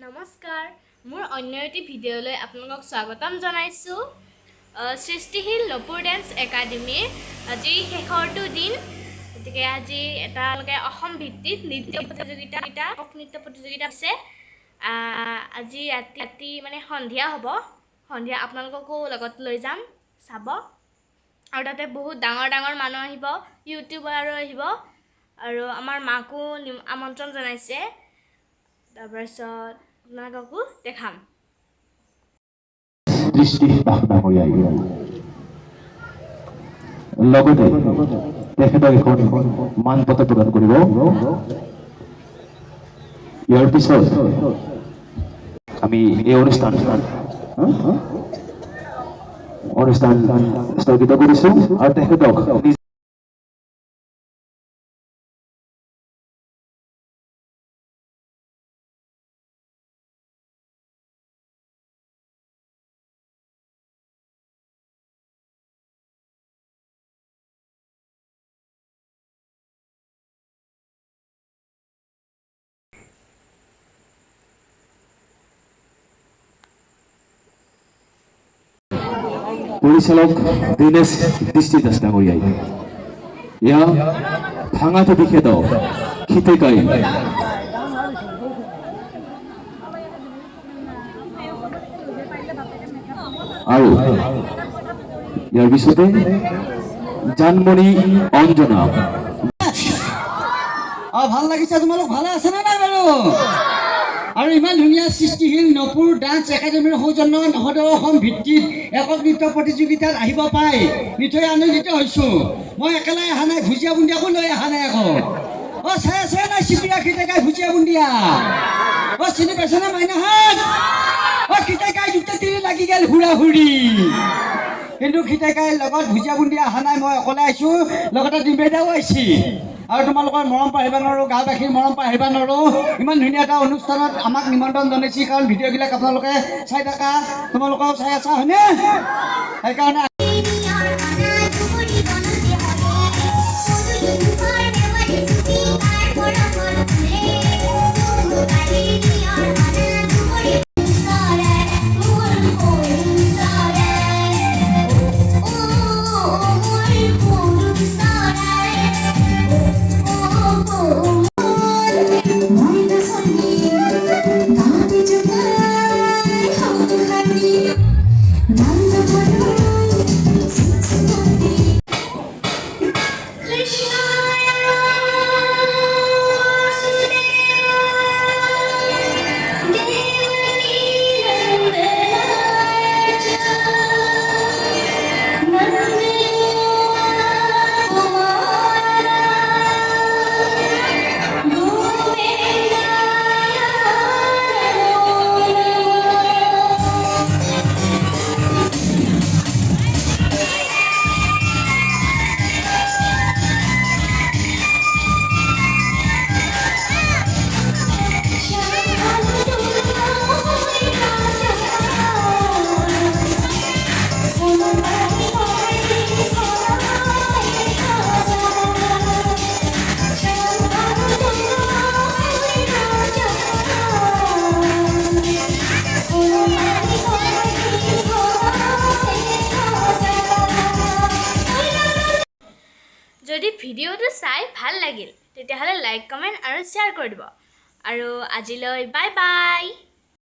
নমস্কাৰ মোৰ অন্য এটি ভিডিঅ'লৈ আপোনালোকক স্বাগতম জনাইছোঁ সৃষ্টিশীল নপুৰ ডেন্স একাডেমীৰ আজি শেষৰটো দিন গতিকে আজি এটালৈকে অসম ভিত্তিক নৃত্য প্ৰতিযোগিতা নৃত্য প্ৰতিযোগিতা আছে আজি ৰাতি মানে সন্ধিয়া হ'ব সন্ধিয়া আপোনালোককো লগত লৈ যাম চাব আৰু তাতে বহুত ডাঙৰ ডাঙৰ মানুহ আহিব ইউটিউবাৰো আহিব আৰু আমাৰ মাকো আমন্ত্ৰণ জনাইছে তাৰপিছত আপোনালোককো দেখাম দৃষ্টি ডাঙৰীয়া লগতে তেখেতক এখন মানপত্ৰ প্ৰদান কৰিব ইয়াৰ পিছত আমি এই অনুষ্ঠান স্থগিত কৰিছোঁ আৰু তেখেতক পৰিচালক দীনেশ দৃষ্টি দাস ডাঙৰীয়াই ইয়া ভাঙাটো বিশেষ খিতেকাই আৰু ইয়াৰ পিছতে জানমণি অঞ্জনা ভাল লাগিছে তোমালোক ভালে আছে নে নাই বাৰু আৰু ইমান ধুনীয়া সৃষ্টিশীল নপুৰ ডান্স একাডেমীৰ সৌজন্যত নহদেও অসম ভিত্তিত একক নৃত্য প্ৰতিযোগিতাত আহিব পাই নিশ্চয় আনন্দিত হৈছোঁ মই একেলাই অহা নাই ভুজিয়া বুন্দিয়াকো লৈ অহা নাই আকৌ চাই আছে নাই চিপিৰা খিতেকাই ভুজিয়া বুন্দিয়া চিনি পাইছেনে মাইনাহাত খিতেকাই দুটা তিনি লাগি গ'ল হুৰা হুৰি কিন্তু খিতেকাইৰ লগত ভুজিয়া বুন্দিয়া অহা নাই মই অকলে আহিছোঁ লগতে ডিম্বেদাও আহিছে আৰু তোমালোকৰ মৰম পাহিব নোৱাৰোঁ গাঁওবাসীৰ মৰম পাহিব নোৱাৰোঁ ইমান ধুনীয়া এটা অনুষ্ঠানত আমাক নিমন্ত্ৰণ জনাইছে কাৰণ ভিডিঅ'বিলাক আপোনালোকে চাই থকা তোমালোকেও চাই আছা হয়নে সেইকাৰণে যদি ভিডিঅ'টো চাই ভাল লাগিল তেতিয়াহ'লে লাইক কমেণ্ট আৰু শ্বেয়াৰ কৰি দিব আৰু আজিলৈ বাই বাই